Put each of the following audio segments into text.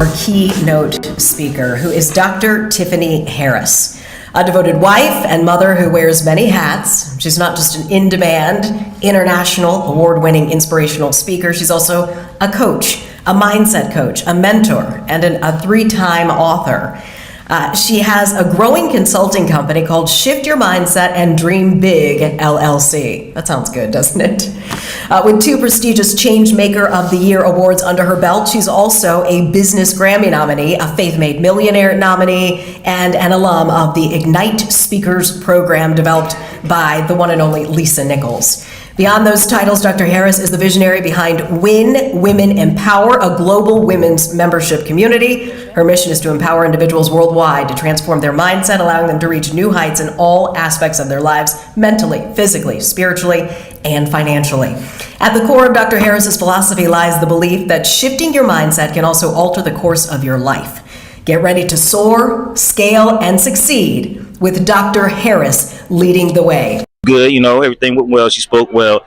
our keynote speaker, who is Dr. Tiffany Harris, a devoted wife and mother who wears many hats. She's not just an in-demand, international, award-winning inspirational speaker. She's also a coach, a mindset coach, a mentor, and a three-time author. She has a growing consulting company called Shift Your Mindset and Dream Big, LLC. That sounds good, doesn't it? With 2 prestigious Changemaker of the Year awards under her belt, she's also a Business Grammy nominee, a Faith Made Millionaire nominee, and an alum of the Ignite Speakers program developed by the one and only Lisa Nichols. Beyond those titles, Dr. Harris is the visionary behind Win Women Empower, a global women's membership community. Her mission is to empower individuals worldwide to transform their mindset, allowing them to reach new heights in all aspects of their lives, mentally, physically, spiritually, and financially. At the core of Dr. Harris's philosophy lies the belief that shifting your mindset can also alter the course of your life. Get ready to soar, scale, and succeed with Dr. Harris leading the way. Good, everything went well. She spoke well,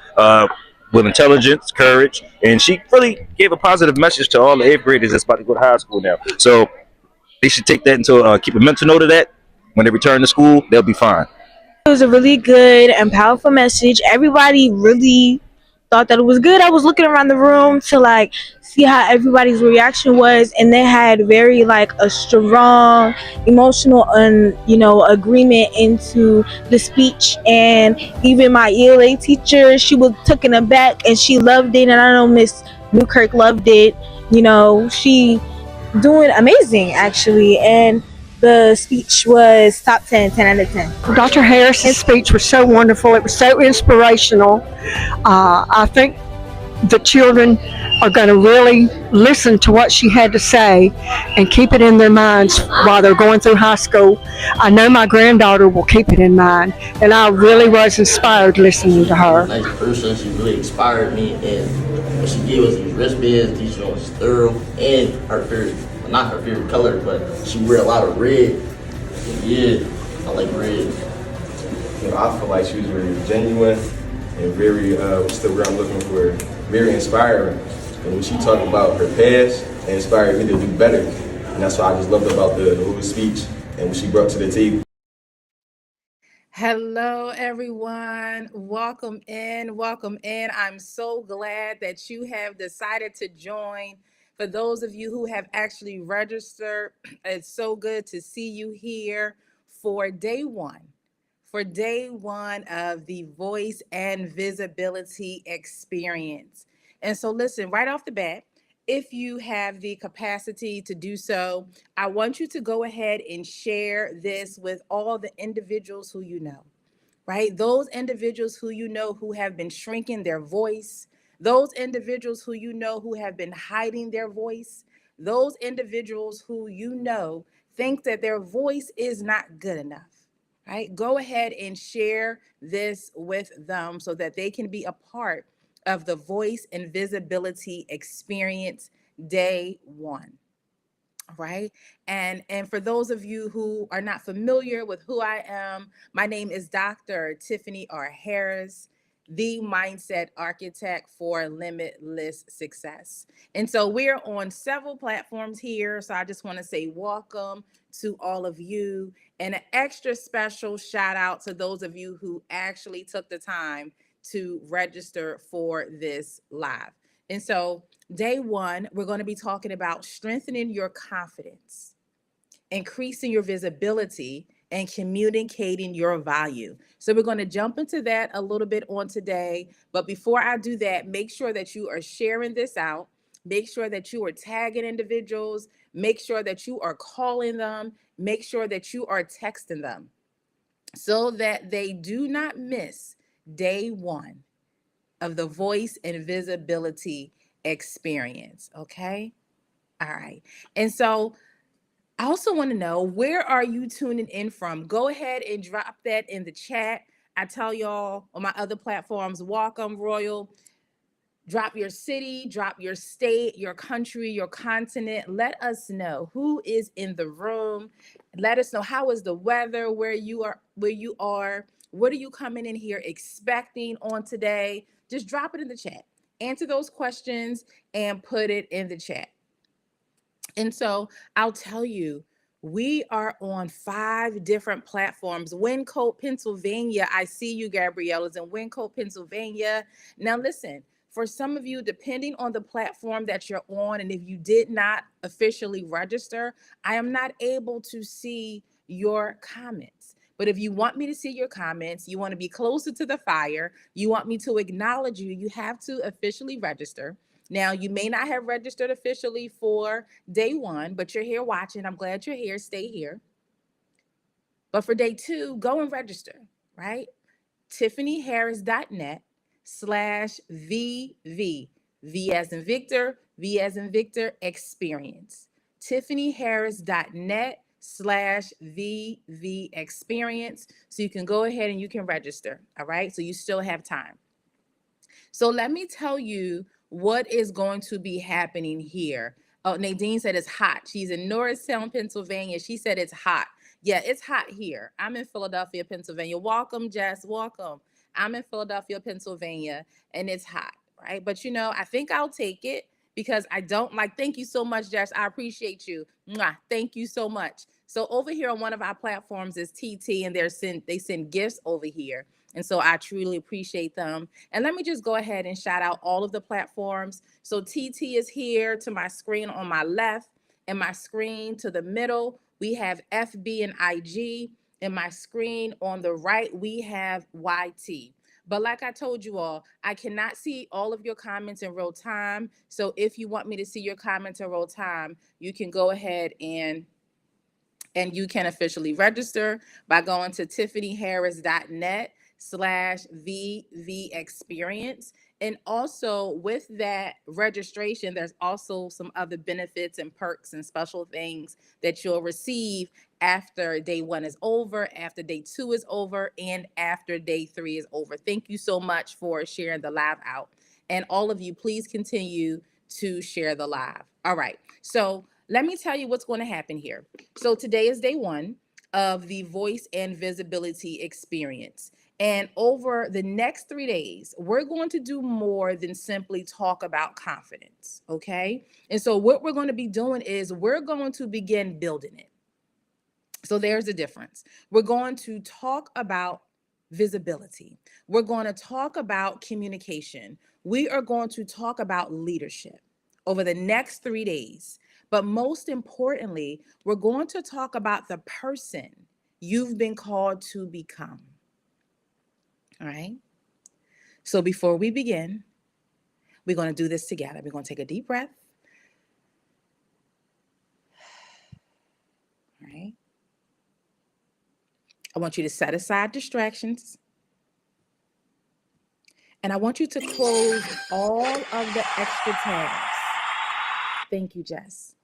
with intelligence, courage, and she really gave a positive message to all the 8th graders that's about to go to high school now. So they should take that into keep a mental note of that. When they return to school, they'll be fine. It was a really good and powerful message. Everybody really thought that it was good. I was looking around the room to see how everybody's reaction was, and they had very a strong emotional agreement into the speech. And even my ELA teacher, she was taken aback and she loved it, and I know Miss Newkirk loved it. She doing amazing actually, and the speech was top 10 out of 10. Dr. Harris's speech was so wonderful. It was so inspirational. I think the children are going to really listen to what she had to say and keep it in their minds while they're going through high school. I know my granddaughter will keep it in mind, and I really was inspired listening to her. Nice person. She really inspired me, and what she gave us these wristbands, these was thorough, and her favorite, not her favorite color, but she wear a lot of red. And yeah, I like red. I feel like she was very genuine and very, what's the word I'm looking for? Very inspiring. And when she talked about her past, it inspired me to do better. And that's what I just loved about the whole speech and what she brought to the table. Hello, everyone. Welcome in. Welcome in. I'm so glad that you have decided to join. For those of you who have actually registered, it's so good to see you here for day one of the Voice and Visibility Experience. And so listen, right off the bat, if you have the capacity to do so, I want you to go ahead and share this with all the individuals who you know, right? Those individuals who you know who have been shrinking their voice, those individuals who you know who have been hiding their voice, those individuals who you know think that their voice is not good enough, right? Go ahead and share this with them so that they can be a part of the Voice and Visibility Experience day one. Right. And for those of you who are not familiar with who I am, my name is Dr. Tiffany R. Harris, the mindset architect for limitless success. And so we're on several platforms here. So I just want to say welcome to all of you, and an extra special shout out to those of you who actually took the time to register for this live. And so day one, we're going to be talking about strengthening your confidence, increasing your visibility, and communicating your value. So we're going to jump into that a little bit on today. But before I do that, make sure that you are sharing this out. Make sure that you are tagging individuals. Make sure that you are calling them. Make sure that you are texting them so that they do not miss day one of the Voice and Visibility Experience. Okay. All right. And so I also want to know, where are you tuning in from? Go ahead and drop that in the chat. I tell y'all on my other platforms, welcome, Royal. Drop your city, drop your state, your country, your continent. Let us know who is in the room. Let us know, how is the weather where you are. What are you coming in here expecting on today? Just drop it in the chat. Answer those questions and put it in the chat. And so I'll tell you, we are on 5 different platforms. Wyncote, Pennsylvania. I see you, Gabrielle, is in Wyncote, Pennsylvania. Now, listen, for some of you, depending on the platform that you're on, and if you did not officially register, I am not able to see your comments. But if you want me to see your comments, you want to be closer to the fire, you want me to acknowledge you, you have to officially register. Now, you may not have registered officially for day 1, but you're here watching. I'm glad you're here. Stay here. But for day 2, go and register, right? tiffanyharris.net/VV. V as in Victor, V as in Victor, experience. tiffanyharris.net/VV experience. So you can go ahead and you can register. All right. So you still have time. So let me tell you what is going to be happening here. Oh, Nadine said it's hot. She's in Norristown, Pennsylvania. She said it's hot. Yeah, it's hot here. I'm in Philadelphia, Pennsylvania. Welcome, Jess. Welcome. I'm in Philadelphia, Pennsylvania, and it's hot, right? But you know, I think I'll take it because I don't like, thank you so much, Jess. I appreciate you. Mwah, thank you so much. So over here on one of our platforms is TT, and they send gifts over here. And so I truly appreciate them. And let me just go ahead and shout out all of the platforms. So TT is here to my screen on my left, and my screen to the middle, we have FB and IG. In my screen on the right, we have YT. But like I told you all, I cannot see all of your comments in real time. So if you want me to see your comments in real time, you can go ahead and you can officially register by going to tiffanyharris.net/VV experience. And also with that registration, there's also some other benefits and perks and special things that you'll receive after day 1 is over, after day 2 is over, and after day 3 is over. Thank you so much for sharing the live out. And all of you, please continue to share the live. All right. So let me tell you what's going to happen here. So today is day 1 of the voice and visibility experience. And over the next 3 days, we're going to do more than simply talk about confidence. Okay. And so what we're going to be doing is we're going to begin building it. So there's a difference. We're going to talk about visibility. We're going to talk about communication. We are going to talk about leadership over the next 3 days. But most importantly, we're going to talk about the person you've been called to become. All right. So before we begin, we're going to do this together. We're going to take a deep breath. All right. I want you to set aside distractions. And I want you to close all of the extra tabs. Thank you, Jess.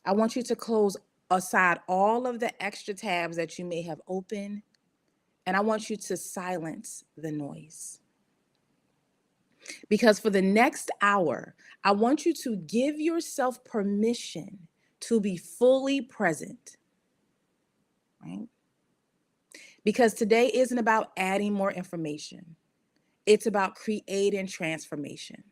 I want you to close aside all of the extra tabs that you may have open. And I want you to silence the noise. Because for the next hour, I want you to give yourself permission to be fully present. Right? Because today isn't about adding more information. It's about creating transformation.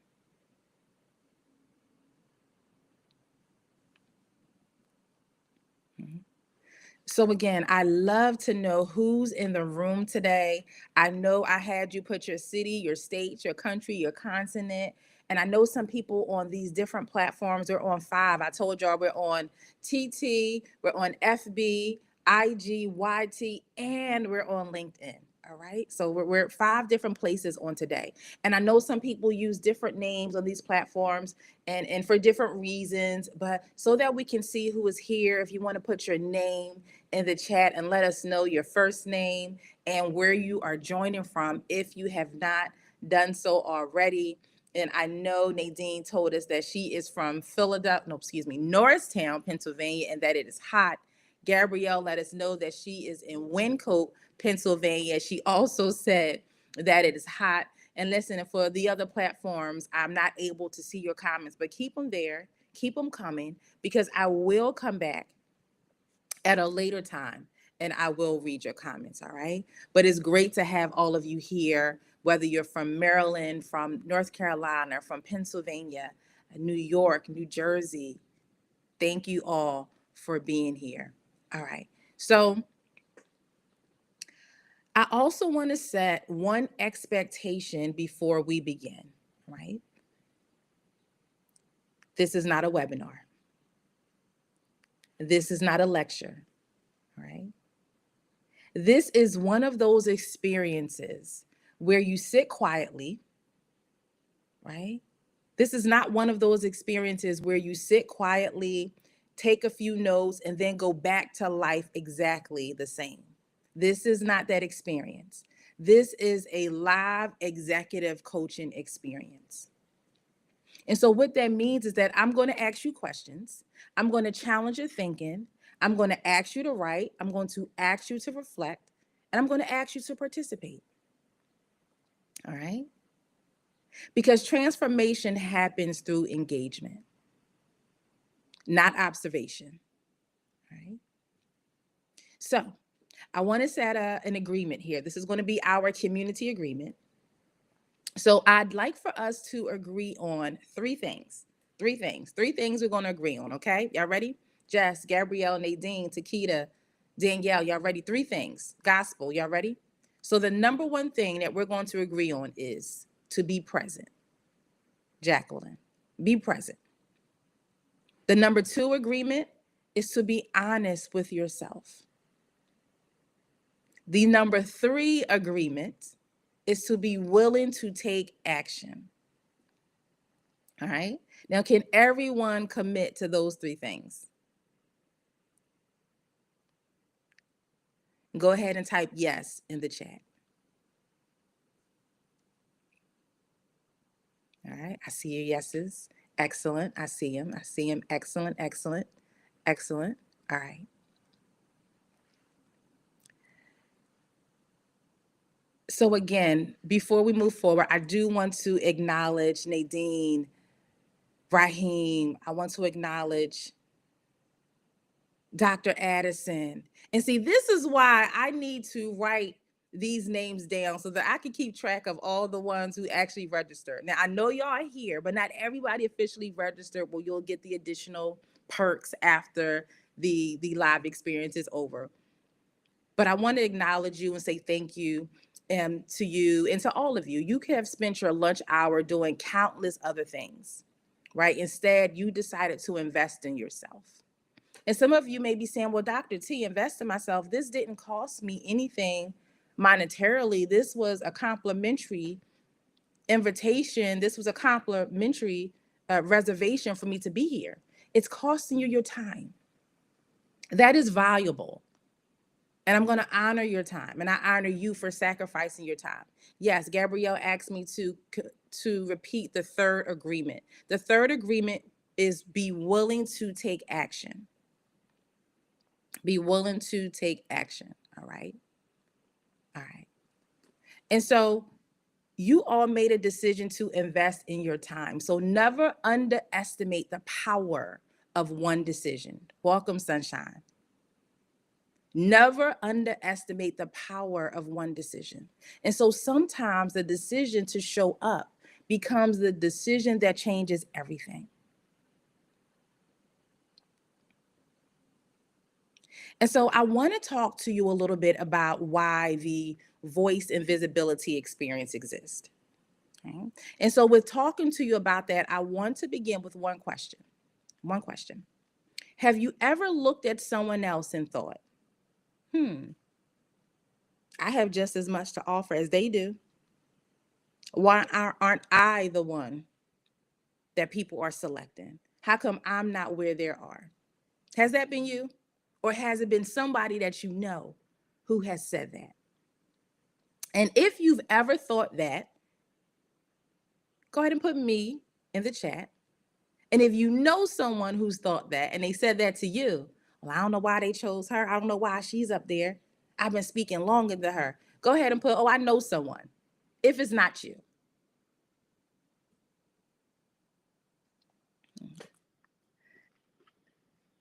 So again, I love to know who's in the room today. I know I had you put your city, your state, your country, your continent. And I know some people on these different platforms are on 5. I told y'all we're on TT, we're on FB, IG, YT, and we're on LinkedIn. All right. So we're at 5 different places on today. And I know some people use different names on these platforms and for different reasons, but so that we can see who is here, if you want to put your name in the chat and let us know your first name and where you are joining from if you have not done so already. And I know Nadine told us that she is from Norristown, Pennsylvania, and that it is hot. Gabrielle let us know that she is in Wyncote, Pennsylvania. She also said that it is hot. And listen, for the other platforms, I'm not able to see your comments, but keep them there, keep them coming, because I will come back at a later time and I will read your comments, all right? But it's great to have all of you here, whether you're from Maryland, from North Carolina, from Pennsylvania, New York, New Jersey, thank you all for being here. All right. So I also want to set one expectation before we begin, right? This is not a webinar. This is not a lecture, right? This is one of those experiences where you sit quietly, right? This is not one of those experiences where you sit quietly, take a few notes, and then go back to life exactly the same. This is not that experience. This is a live executive coaching experience. And so what that means is that I'm going to ask you questions. I'm going to challenge your thinking. I'm going to ask you to write. I'm going to ask you to reflect. And I'm going to ask you to participate. All right? Because transformation happens through engagement, not observation. All right? So I want to set an agreement here. This is going to be our community agreement. So I'd like for us to agree on three things. Three things we're going to agree on, okay? Y'all ready? Jess, Gabrielle, Nadine, Takita, Danielle, y'all ready? Three things. Gospel, y'all ready? So the number one thing that we're going to agree on is to be present. Jacqueline, be present. The number two agreement is to be honest with yourself. The number three agreement is to be willing to take action. All right. Now, can everyone commit to those three things? Go ahead and type yes in the chat. All right. I see your yeses. Excellent. I see them. I see them. Excellent. Excellent. Excellent. All right. So again, before we move forward, I do want to acknowledge Nadine, Raheem. I want to acknowledge Dr. Addison. And see, this is why I need to write these names down so that I can keep track of all the ones who actually registered. Now, I know y'all are here, but not everybody officially registered. Well, you'll get the additional perks after the live experience is over. But I want to acknowledge you and say thank you to you and to all of you. You could have spent your lunch hour doing countless other things, right? Instead, you decided to invest in yourself. And some of you may be saying, well, Dr. T, invest in myself. This didn't cost me anything monetarily. This was a complimentary invitation. This was a complimentary reservation for me to be here. It's costing you your time. That is valuable. And I'm going to honor your time, and I honor you for sacrificing your time. Yes, Gabrielle asked me to repeat the third agreement. The third agreement is be willing to take action. Be willing to take action. All right. All right. And so you all made a decision to invest in your time. So never underestimate the power of one decision. Welcome, sunshine. Never underestimate the power of one decision. And so sometimes the decision to show up becomes the decision that changes everything. And so I want to talk to you a little bit about why the voice and visibility experience exists. Okay? And so with talking to you about that, I want to begin with one question. One question. Have you ever looked at someone else and thought, I have just as much to offer as they do. Why aren't I the one that people are selecting? How come I'm not where they are? Has that been you? Or has it been somebody that you know who has said that? And if you've ever thought that, go ahead and put me in the chat. And if you know someone who's thought that and they said that to you, well, I don't know why they chose her. I don't know why she's up there. I've been speaking longer than her. Go ahead and put, oh, I know someone, if it's not you.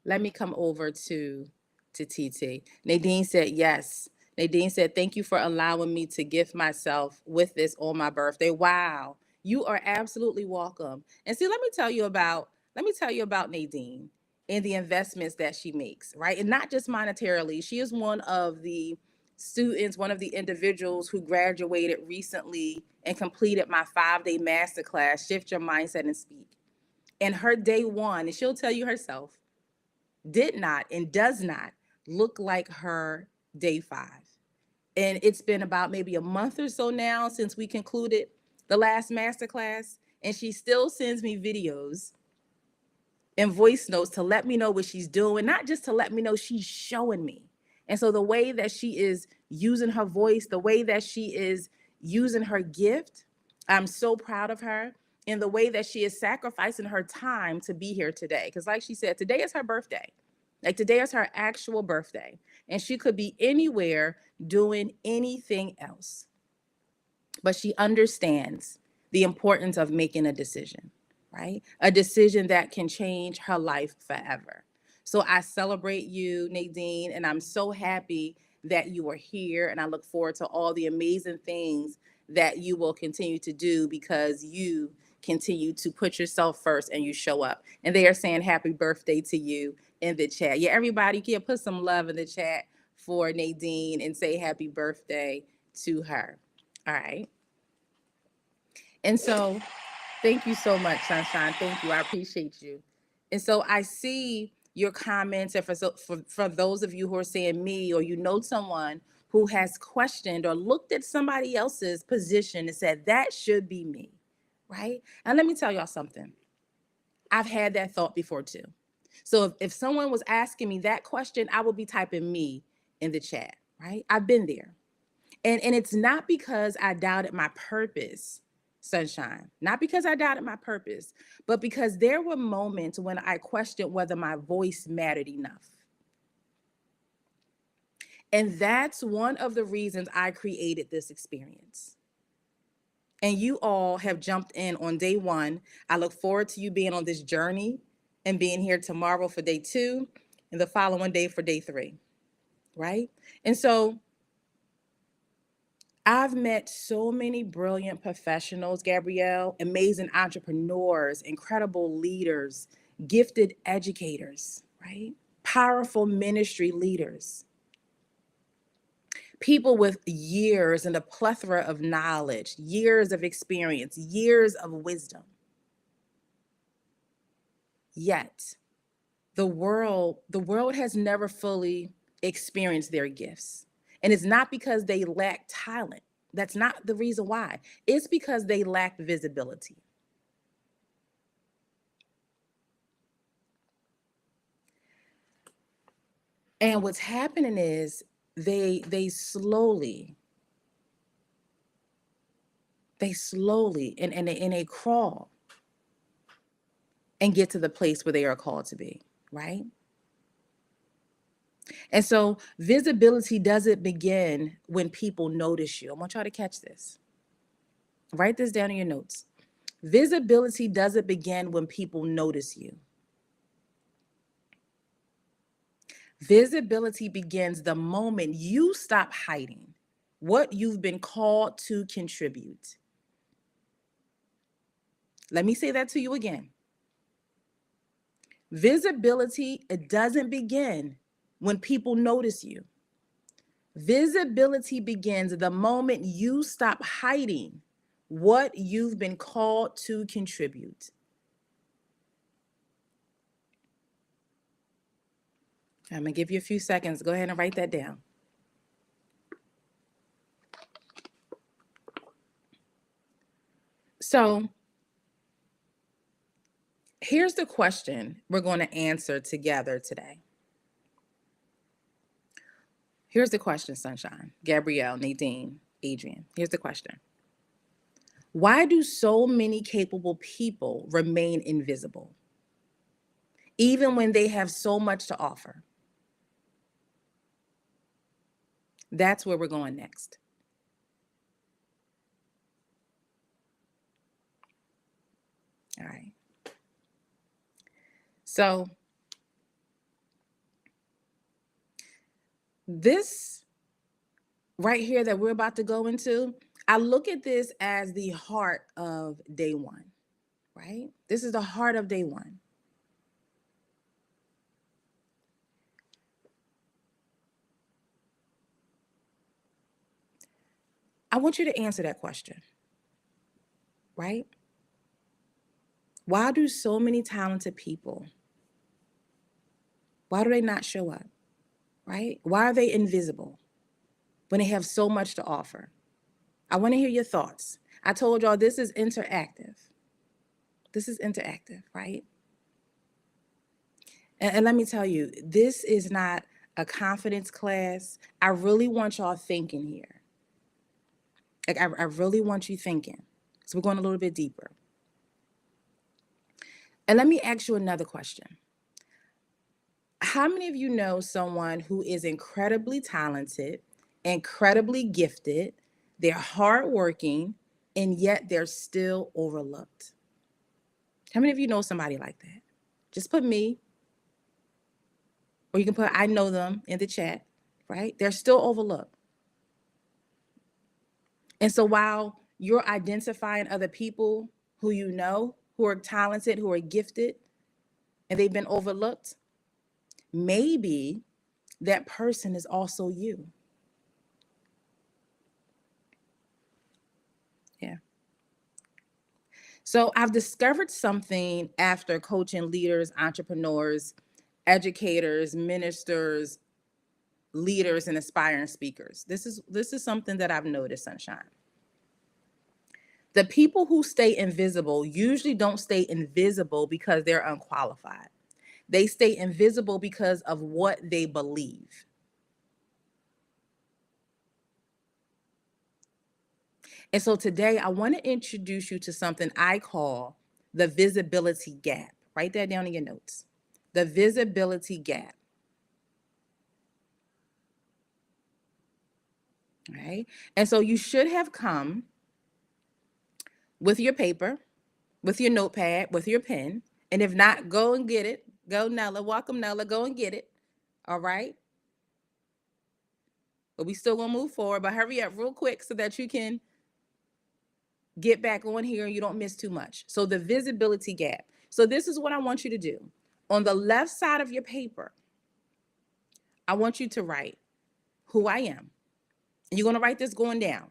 Let me come over to TT. Nadine said, yes. Nadine said, thank you for allowing me to gift myself with this on my birthday. Wow. You are absolutely welcome. And see, let me tell you about Nadine. in the investments that she makes, right? And not just monetarily. She is one of the students, one of the individuals who graduated recently and completed my 5-day masterclass, Shift Your Mindset and Speak. And her day one, and she'll tell you herself, did not and does not look like her day 5. And it's been about maybe a month or so now since we concluded the last masterclass, and she still sends me videos and voice notes to let me know what she's doing, not just to let me know, she's showing me. And so the way that she is using her voice, the way that she is using her gift, I'm so proud of her. And the way that she is sacrificing her time to be here today. Because like she said, today is her birthday. Like today is her actual birthday. And she could be anywhere doing anything else. But she understands the importance of making a decision, right? A decision that can change her life forever. So I celebrate you, Nadine, and I'm so happy that you are here. And I look forward to all the amazing things that you will continue to do because you continue to put yourself first and you show up. And they are saying happy birthday to you in the chat. Yeah, everybody can put some love in the chat for Nadine and say happy birthday to her. All right. And so thank you so much, Sunshine. Thank you. I appreciate you. And so I see your comments, and for those of you who are saying me, or you know someone who has questioned or looked at somebody else's position and said, that should be me, right? And let me tell y'all something. I've had that thought before too. So if someone was asking me that question, I would be typing me in the chat, right? I've been there. And it's not because I doubted my purpose, Sunshine, not because I doubted my purpose, but because there were moments when I questioned whether my voice mattered enough. And that's one of the reasons I created this experience. And you all have jumped in on day 1. I look forward to you being on this journey and being here tomorrow for day 2 and the following day for day 3, right? And so I've met so many brilliant professionals, Gabrielle, amazing entrepreneurs, incredible leaders, gifted educators, right? Powerful ministry leaders, people with years and a plethora of knowledge, years of experience, years of wisdom. Yet, the world has never fully experienced their gifts. And it's not because they lack talent. That's not the reason why. It's because they lack visibility. And what's happening is they slowly and they crawl and get to the place where they are called to be, right? And so visibility doesn't begin when people notice you. I want y'all to catch this. Write this down in your notes. Visibility doesn't begin when people notice you. Visibility begins the moment you stop hiding what you've been called to contribute. Let me say that to you again. Visibility, it doesn't begin when people notice you. Visibility begins the moment you stop hiding what you've been called to contribute. I'm going to give you a few seconds. Go ahead and write that down. So here's the question we're going to answer together today. Here's the question, Sunshine, Gabrielle, Nadine, Adrian. Here's the question. Why do so many capable people remain invisible, even when they have so much to offer? That's where we're going next. All right. So this right here that we're about to go into, I look at this as the heart of day 1, right? This is the heart of day 1. I want you to answer that question, right? Why do so many talented people, why do they not show up, right? Why are they invisible when they have so much to offer? I want to hear your thoughts. I told y'all this is interactive. This is interactive, right? And let me tell you, this is not a confidence class. I really want y'all thinking here. Like, I really want you thinking. So we're going a little bit deeper. And let me ask you another question. How many of you know someone who is incredibly talented, incredibly gifted, they're hardworking, and yet they're still overlooked? How many of you know somebody like that? Just put me, or you can put I know them in the chat, right? They're still overlooked. And so while you're identifying other people who you know, who are talented, who are gifted, and they've been overlooked, maybe that person is also you. Yeah. So I've discovered something after coaching leaders, entrepreneurs, educators, ministers, leaders, and aspiring speakers. This is something that I've noticed, Sunshine. The people who stay invisible usually don't stay invisible because they're unqualified. They stay invisible because of what they believe. And so today I want to introduce you to something I call the visibility gap. Write that down in your notes. The visibility gap. All right. And so you should have come with your paper, with your notepad, with your pen. And if not, go and get it. Go, Nella. Welcome, Nella. Go and get it. All right. But we still gonna move forward. But hurry up real quick so that you can get back on here and you don't miss too much. So the visibility gap. So this is what I want you to do. On the left side of your paper, I want you to write who I am. And you're going to write this going down.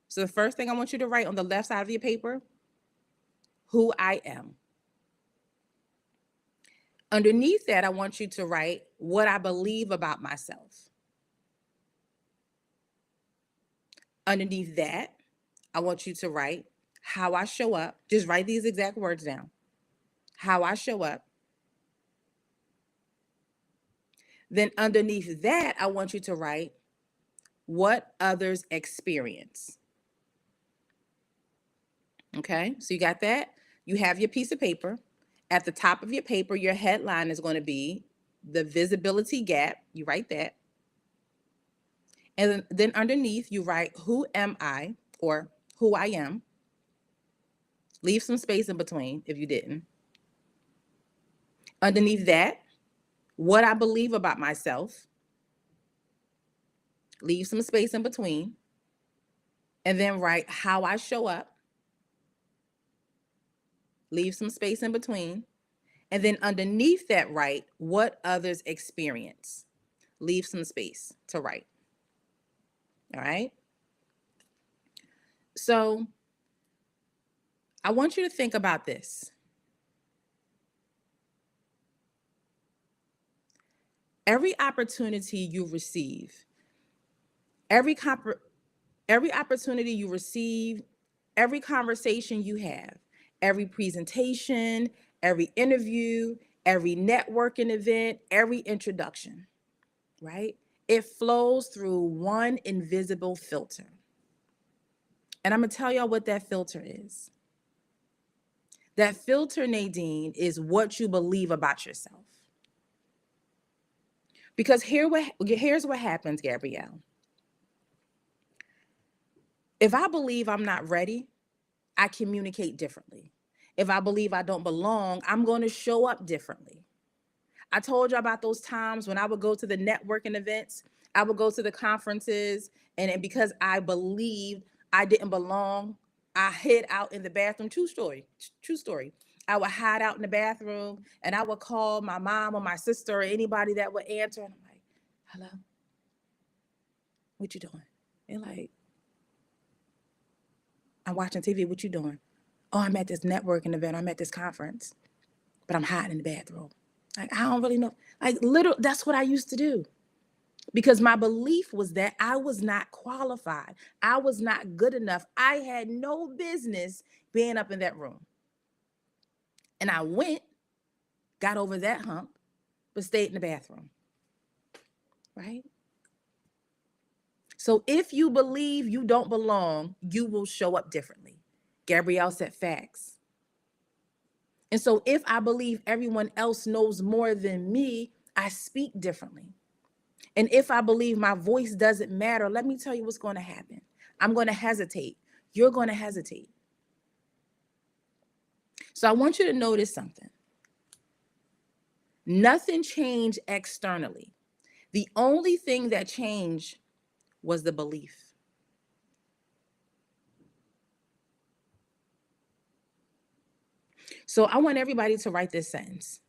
So the first thing I want you to write on the left side of your paper, who I am. Underneath that, I want you to write what I believe about myself. Underneath that, I want you to write how I show up. Just write these exact words down. How I show up. Then underneath that, I want you to write what others experience. Okay, so you got that? You have your piece of paper. At the top of your paper, your headline is going to be the visibility gap. You write that. And then underneath, you write who am I, or who I am. Leave some space in between if you didn't. Underneath that, what I believe about myself. Leave some space in between. And then write how I show up. Leave some space in between. And then underneath that, write what others experience. Leave some space to write. All right. So I want you to think about this. Every opportunity you receive, every opportunity you receive, every conversation you have, every presentation, every interview, every networking event, every introduction, right? It flows through one invisible filter. And I'm going to tell y'all what that filter is. That filter, Nadine, is what you believe about yourself. Because here's what happens, Gabrielle. If I believe I'm not ready, I communicate differently. If I believe I don't belong, I'm going to show up differently. I told you about those times when I would go to the networking events, I would go to the conferences, and because I believed I didn't belong, I hid out in the bathroom. True story. I would hide out in the bathroom and I would call my mom or my sister or anybody that would answer. And I'm like, hello, what you doing? They're like, I'm watching TV. What you doing? Oh, I'm at this networking event. I'm at this conference, but I'm hiding in the bathroom. Like, I don't really know. Like, literally, that's what I used to do. Because my belief was that I was not qualified. I was not good enough. I had no business being up in that room. And I went, got over that hump, but stayed in the bathroom. Right? So if you believe you don't belong, you will show up differently. Gabrielle said facts. And so if I believe everyone else knows more than me, I speak differently. And if I believe my voice doesn't matter, let me tell you what's going to happen. I'm going to hesitate. You're going to hesitate. So I want you to notice something. Nothing changed externally. The only thing that changed was the belief. So I want everybody to write this sentence.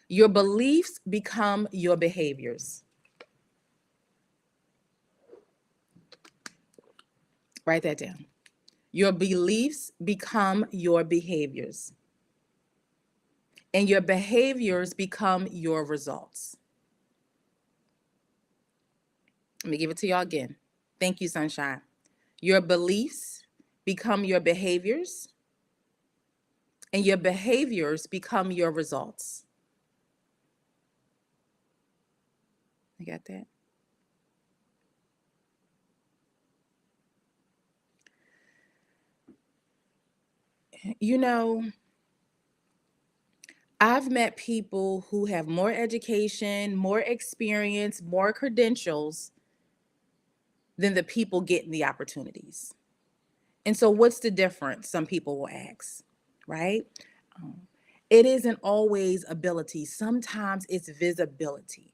Your beliefs become your behaviors. Write that down. Your beliefs become your behaviors. And your behaviors become your results. Let me give it to y'all again. Thank you, Sunshine. Your beliefs become your behaviors, and your behaviors become your results. You got that? You know, I've met people who have more education, more experience, more credentials than the people getting the opportunities. And so what's the difference? Some people will ask, right? It isn't always ability. Sometimes it's visibility.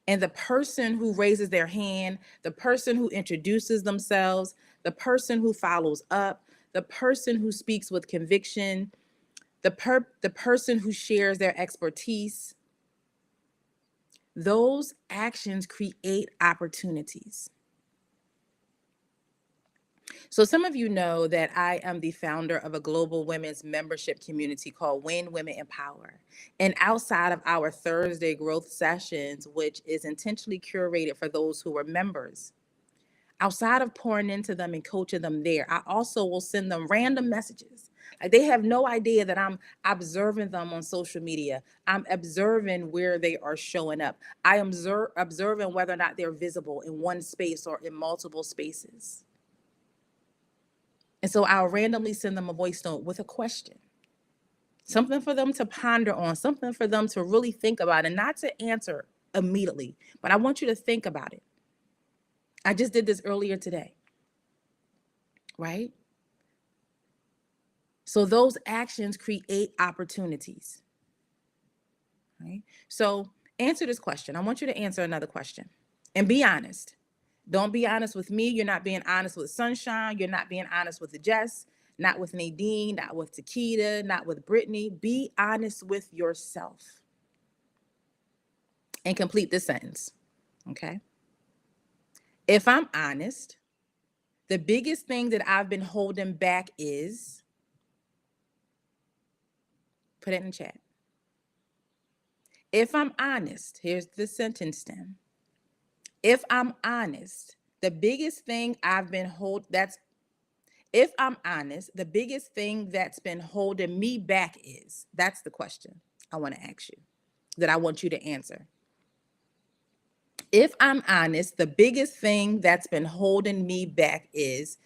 And the person who raises their hand, the person who introduces themselves, the person who follows up, the person who speaks with conviction, the person who shares their expertise, those actions create opportunities. So some of you know that I am the founder of a global women's membership community called When Women Empower. And outside of our Thursday growth sessions, which is intentionally curated for those who are members, outside of pouring into them and coaching them there, I also will send them random messages. Like, they have no idea that I'm observing them on social media. I'm observing where they are showing up. I am observing whether or not they're visible in one space or in multiple spaces. And so I'll randomly send them a voice note with a question, something for them to ponder on, something for them to really think about, and not to answer immediately, but I want you to think about it. I just did this earlier today, right? So those actions create opportunities, right? So answer this question. I want you to answer another question and be honest. Don't be honest with me. You're not being honest with Sunshine. You're not being honest with Jess, not with Nadine, not with Takeda, not with Brittany. Be honest with yourself and complete this sentence, okay? If I'm honest, the biggest thing that I've been holding back is, put it in the chat. If I'm honest, here's the sentence stem. If I'm honest, the biggest thing I've been if I'm honest, the biggest thing that's been holding me back is, that's the question I want to ask you, that I want you to answer. If I'm honest, the biggest thing that's been holding me back is,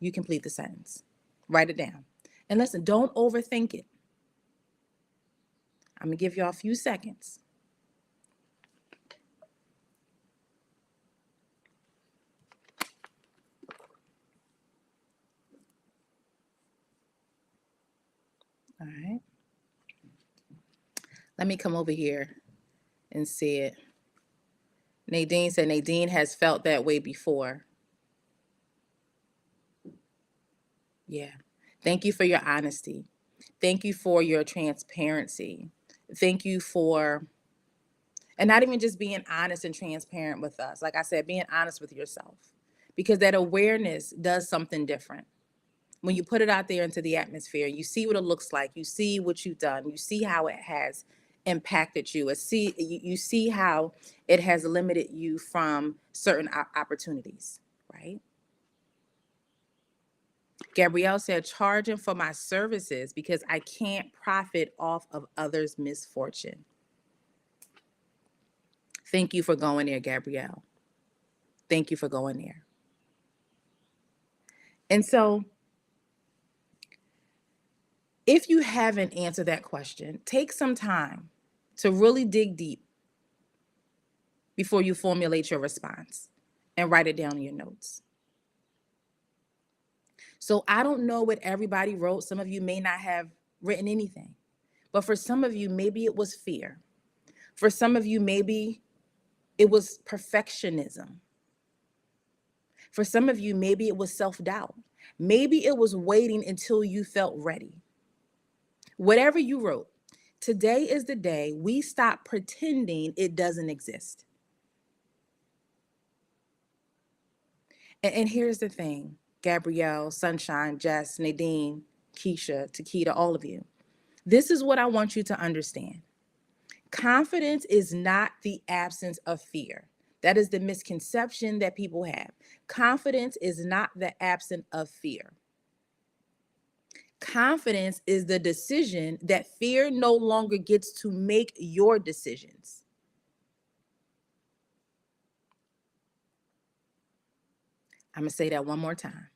you complete the sentence. Write it down. And listen, don't overthink it. I'm going to give y'all a few seconds. All right. Let me come over here and see it. Nadine said Nadine has felt that way before. Yeah. Thank you for your honesty. Thank you for your transparency. Thank you for, and not even just being honest and transparent with us. Like I said, being honest with yourself. because that awareness does something different. When you put it out there into the atmosphere, you see what it looks like, you see what you've done, you see how it has impacted you, you see how it has limited you from certain opportunities, right? Gabrielle said, charging for my services because I can't profit off of others' misfortune. Thank you for going there, Gabrielle. Thank you for going there. And so, if you haven't answered that question, take some time to really dig deep before you formulate your response and write it down in your notes. So I don't know what everybody wrote. Some of you may not have written anything, but for some of you, maybe it was fear. For some of you, maybe it was perfectionism. For some of you, maybe it was self-doubt. Maybe it was waiting until you felt ready. Whatever you wrote, today is the day we stop pretending it doesn't exist. And here's the thing, Gabrielle, Sunshine, Jess, Nadine, Keisha, Takita, all of you. This is what I want you to understand. Confidence is not the absence of fear. That is the misconception that people have. Confidence is not the absence of fear. Confidence is the decision that fear no longer gets to make your decisions. I'm going to say that one more time.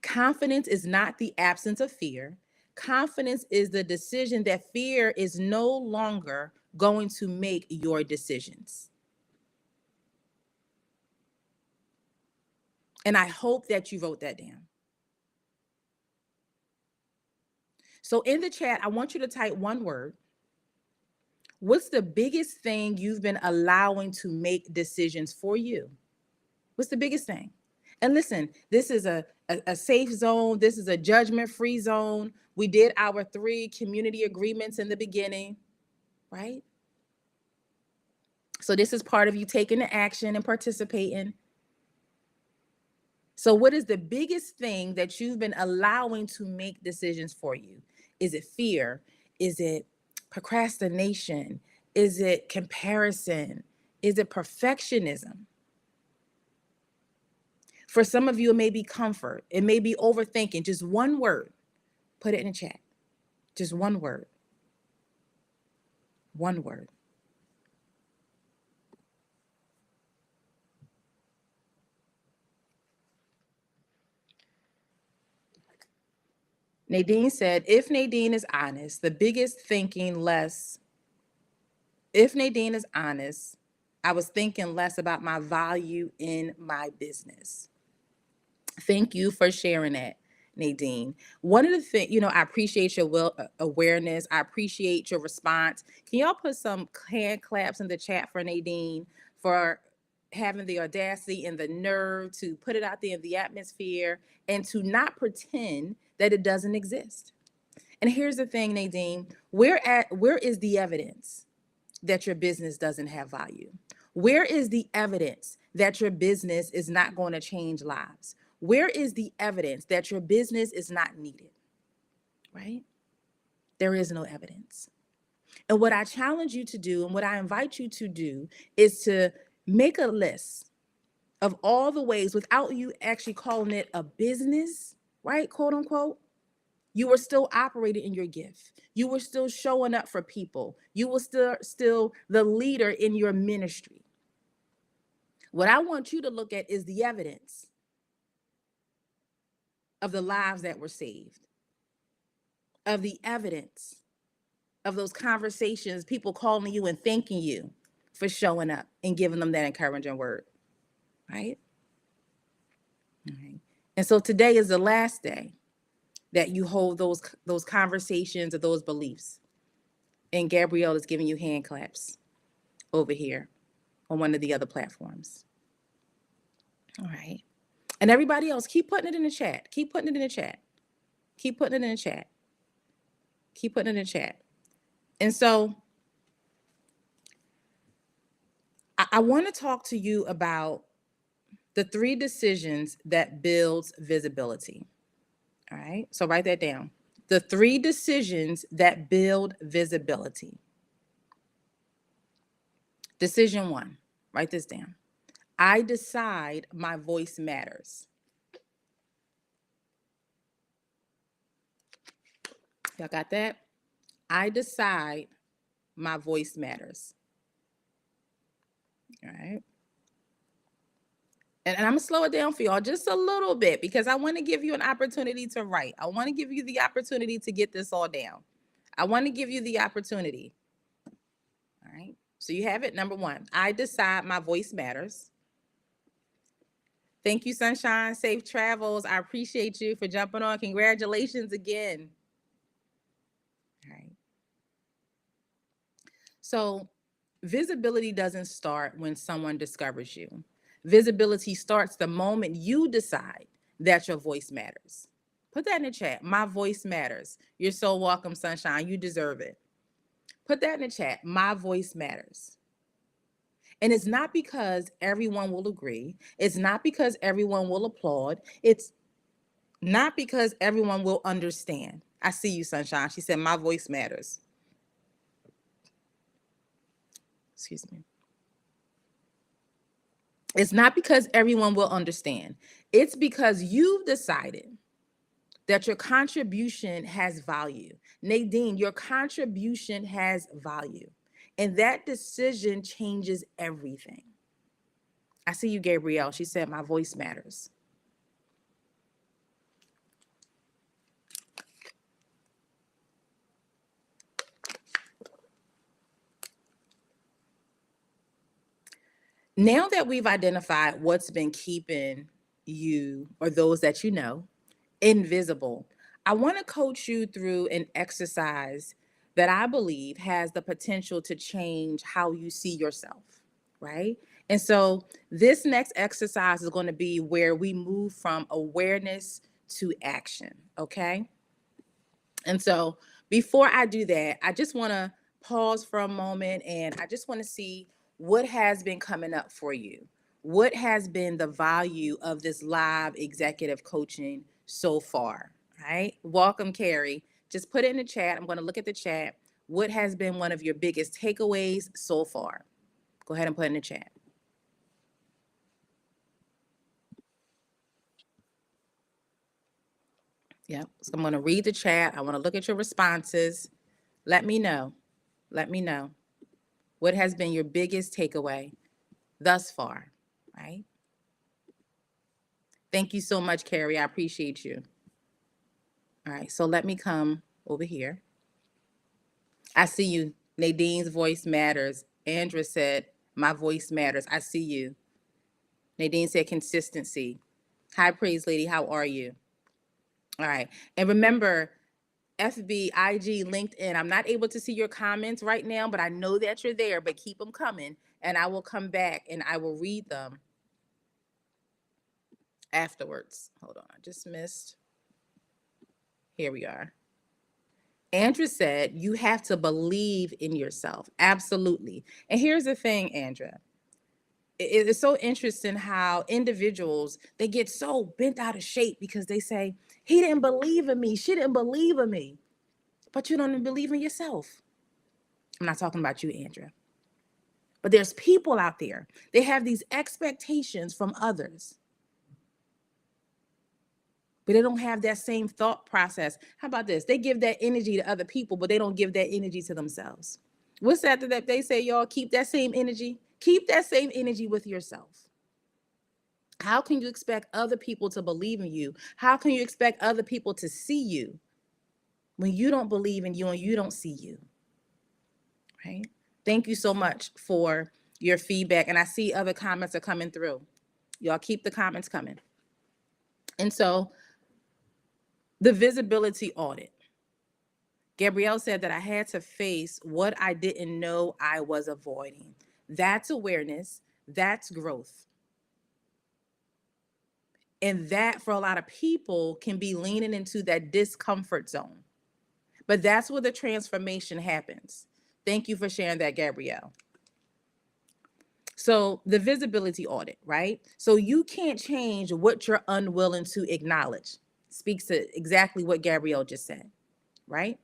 Confidence is not the absence of fear. Confidence is the decision that fear is no longer going to make your decisions. And I hope that you wrote that down. So in the chat, I want you to type one word. What's the biggest thing you've been allowing to make decisions for you? What's the biggest thing? And listen, this is a safe zone. This is a judgment-free zone. We did our 3 community agreements in the beginning, right? So this is part of you taking the action and participating. So what is the biggest thing that you've been allowing to make decisions for you? Is it fear? Is it procrastination? Is it comparison? Is it perfectionism? For some of you, it may be comfort. It may be overthinking. Just one word. Put it in the chat. Just one word. One word. Nadine said, if Nadine is honest, the biggest thinking less. If Nadine is honest, I was thinking less about my value in my business. Thank you for sharing that, Nadine. One of the things, I appreciate your awareness. I appreciate your response. Can y'all put some hand claps in the chat for Nadine for having the audacity and the nerve to put it out there in the atmosphere and to not pretend that it doesn't exist. And here's the thing, Nadine, where is the evidence that your business doesn't have value? Where is the evidence that your business is not going to change lives? Where is the evidence that your business is not needed? Right? There is no evidence. And what I challenge you to do and what I invite you to do is to make a list of all the ways, without you actually calling it a business, right? Quote unquote. You were still operating in your gift. You were still showing up for people. You were still the leader in your ministry. What I want you to look at is the evidence of the lives that were saved, of the evidence of those conversations, people calling you and thanking you for showing up and giving them that encouraging word, right? All right. And so today is the last day that you hold those conversations or those beliefs. And Gabrielle is giving you hand claps over here on one of the other platforms. All right. And everybody else, keep putting it in the chat. Keep putting it in the chat. Keep putting it in the chat. Keep putting it in the chat. And so I want to talk to you about The 3 decisions that builds visibility. All right, so write that down. The 3 decisions that build visibility. Decision 1, write this down. I decide my voice matters. Y'all got that? I decide my voice matters. All right. And I'm gonna slow it down for y'all just a little bit because I want to give you an opportunity to write. I want to give you the opportunity to get this all down. I want to give you the opportunity. All right. So you have it. Number 1, I decide my voice matters. Thank you, Sunshine. Safe travels. I appreciate you for jumping on. Congratulations again. All right. So visibility doesn't start when someone discovers you. Visibility starts the moment you decide that your voice matters. Put that in the chat. My voice matters. You're so welcome, Sunshine. You deserve it. Put that in the chat. My voice matters. And it's not because everyone will agree. It's not because everyone will applaud. It's not because everyone will understand. I see you, Sunshine. She said, my voice matters. Excuse me. It's not because everyone will understand. It's because you've decided that your contribution has value. Nadine, your contribution has value. And that decision changes everything. I see you, Gabrielle. She said, my voice matters. Now that we've identified what's been keeping you or those that you know invisible, I want to coach you through an exercise that I believe has the potential to change how you see yourself, right? And so this next exercise is going to be where we move from awareness to action, okay? And so before I do that, I just want to pause for a moment and I just want to see what has been coming up for you. What has been the value of this live executive coaching so far? Right? Welcome, Carrie. Just put it in the chat. I'm going to look at the chat. What has been one of your biggest takeaways so far? Go ahead and put it in the chat. Yep. So I'm going to read the chat. I want to look at your responses. Let me know. Let me know. What has been your biggest takeaway thus far, right? Thank you so much, Carrie. I appreciate you. All right, so let me come over here. I see you. Nadine's voice matters. Andra said, my voice matters. I see you. Nadine said consistency. Hi, Praise Lady. How are you? All right. And remember, FB, IG, LinkedIn. I'm not able to see your comments right now, but I know that you're there, but keep them coming and I will come back and I will read them afterwards. Hold on, I just missed. Here we are. Andrew said, you have to believe in yourself. Absolutely. And here's the thing, Andrea. It's so interesting how individuals, they get so bent out of shape because they say, he didn't believe in me. She didn't believe in me. But you don't even believe in yourself. I'm not talking about you, Andrea. But there's people out there. They have these expectations from others. But they don't have that same thought process. How about this? They give that energy to other people, but they don't give that energy to themselves. What's that they say, y'all? Keep that same energy. Keep that same energy with yourself. How can you expect other people to believe in you? How can you expect other people to see you when you don't believe in you and you don't see you? Right? Thank you so much for your feedback. And I see other comments are coming through. Y'all keep the comments coming. And so the visibility audit. Gabrielle said that I had to face what I didn't know I was avoiding. That's awareness. That's growth. And that for a lot of people can be leaning into that discomfort zone. But that's where the transformation happens. Thank you for sharing that, Gabrielle. So the visibility audit, right? So you can't change what you're unwilling to acknowledge. Speaks to exactly what Gabrielle just said, right?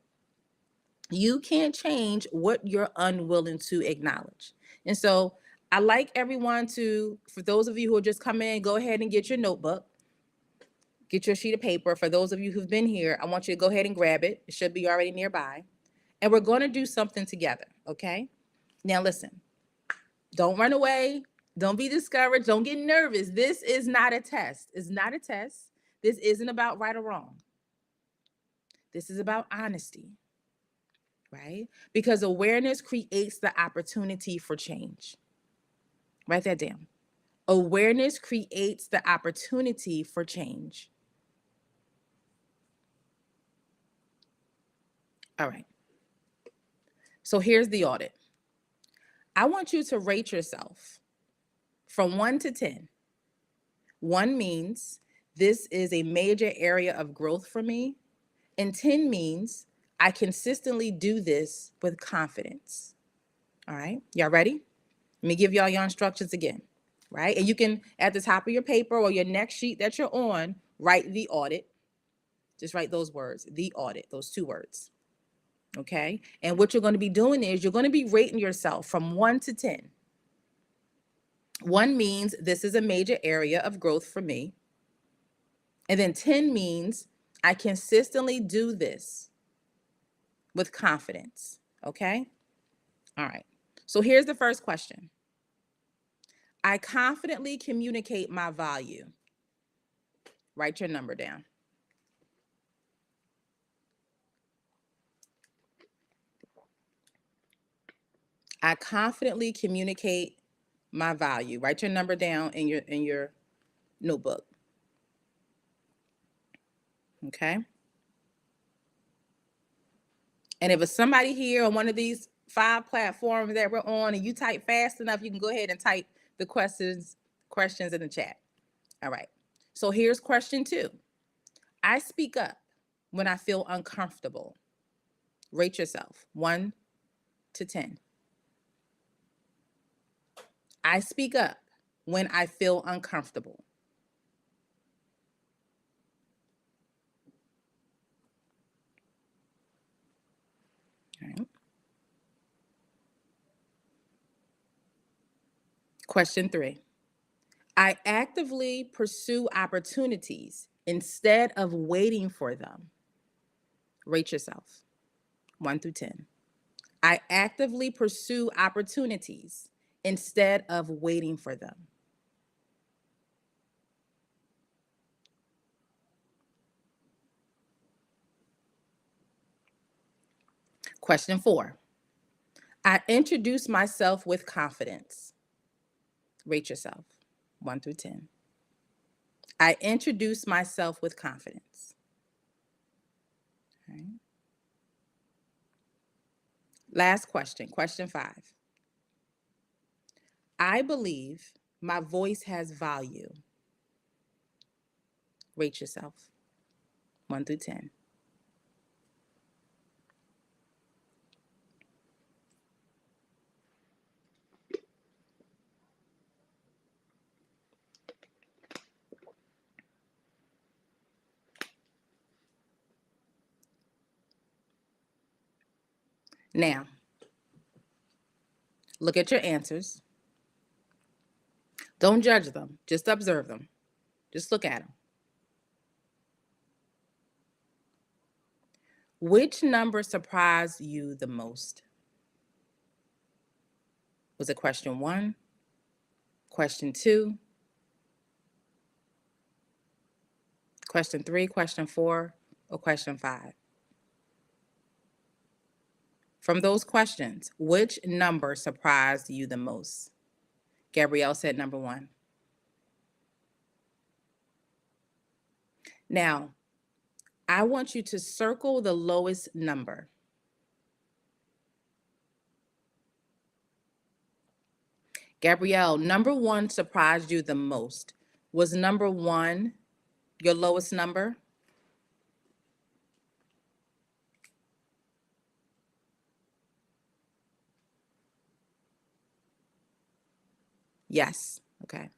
You can't change what you're unwilling to acknowledge. And so I like everyone to, for those of you who are just coming in, go ahead and get your notebook, get your sheet of paper. For those of you who've been here, I want you to go ahead and grab it. It should be already nearby. And we're going to do something together, okay? Now listen, don't run away. Don't be discouraged. Don't get nervous. This is not a test. It's not a test. This isn't about right or wrong. This is about honesty, right? Because awareness creates the opportunity for change. Write that down. Awareness creates the opportunity for change. All right. So here's the audit. I want you to rate yourself from 1 to 10. 1 means this is a major area of growth for me, and 10 means I consistently do this with confidence. All right, y'all ready? Let me give y'all your instructions again, right? And you can, at the top of your paper or your next sheet that you're on, write the audit. Just write those words, the audit, those 2 words. Okay, and what you're going to be doing is you're going to be rating yourself from 1 to 10. 1 means this is a major area of growth for me. And then 10 means I consistently do this with confidence. Okay? All right. So here's the first question. I confidently communicate my value. Write your number down. I confidently communicate my value. Write your number down in your notebook. Okay? And if it's somebody here on one of these 5 platforms that we're on and you type fast enough, you can go ahead and type the questions in the chat. All right. So here's question 2. I speak up when I feel uncomfortable. Rate yourself 1 to 10. I speak up when I feel uncomfortable. All right. Question 3. I actively pursue opportunities instead of waiting for them. Rate yourself 1 through 10. I actively pursue opportunities instead of waiting for them. Question 4. I introduce myself with confidence. Rate yourself 1 through 10. I introduce myself with confidence. Okay. Last question, question 5. I believe my voice has value. Rate yourself 1 through 10. Now, look at your answers. Don't judge them, just observe them. Just look at them. Which number surprised you the most? Was it question 1, question 2, question 3, question 4, or question 5? From those questions, which number surprised you the most? Gabrielle said number 1. Now, I want you to circle the lowest number. Gabrielle, number 1 surprised you the most. Was number 1 your lowest number? Yes. Okay.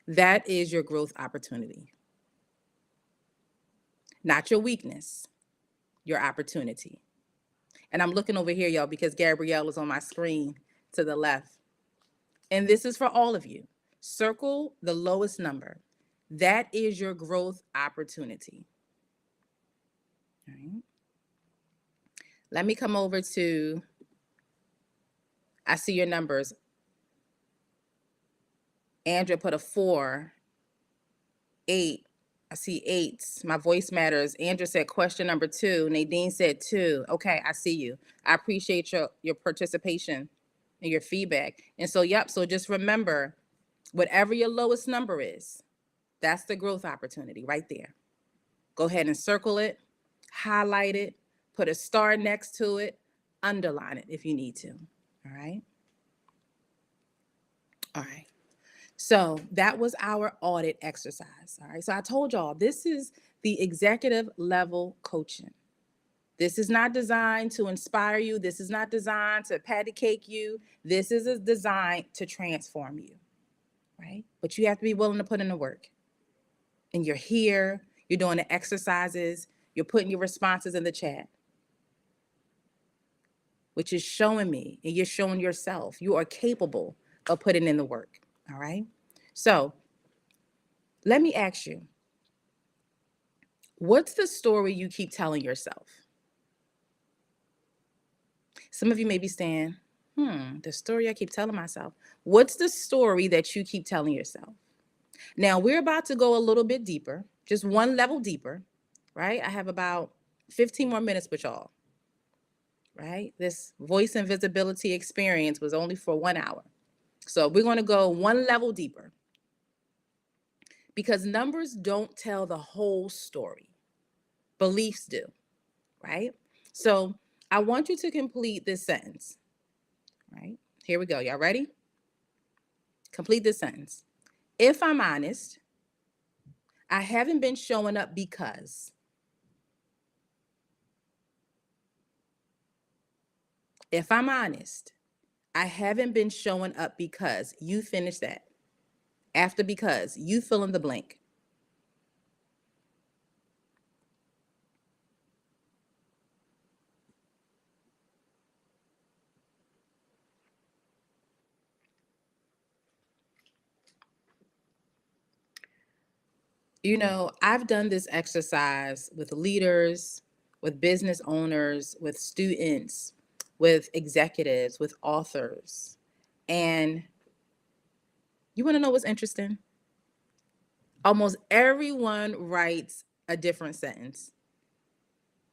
That is your growth opportunity. Not your weakness, your opportunity. And I'm looking over here, y'all, because Gabrielle is on my screen to the left. And this is for all of you. Circle the lowest number. That is your growth opportunity. All right. Let me come over to, I see your numbers. Andrea put a 4, 8. I see 8s. My voice matters. Andrea said question number 2. Nadine said 2. Okay, I see you. I appreciate your participation and your feedback. And so, yep, so just remember, whatever your lowest number is, that's the growth opportunity right there. Go ahead and circle it, highlight it, put a star next to it, underline it if you need to. All right. All right. So that was our audit exercise. All right. So I told y'all this is the executive level coaching. This is not designed to inspire you. This is not designed to patty cake you. This is designed to transform you. Right. But you have to be willing to put in the work. And you're here, you're doing the exercises, you're putting your responses in the chat, which is showing me, and you're showing yourself you are capable of putting in the work. All right. So let me ask you, what's the story you keep telling yourself? Some of you may be saying, the story I keep telling myself. What's the story that you keep telling yourself? Now, we're about to go a little bit deeper, just one level deeper, right? I have about 15 more minutes with y'all, right? This voice and visibility experience was only for 1 hour. So we're going to go one level deeper because numbers don't tell the whole story. Beliefs do, right? So I want you to complete this sentence, right? Here we go. Y'all ready? Complete this sentence. If I'm honest, I haven't been showing up because. If I'm honest, I haven't been showing up because. You finish that. After because, you fill in the blank. You know, I've done this exercise with leaders, with business owners, with students, with executives, with authors. And you want to know what's interesting? Almost everyone writes a different sentence.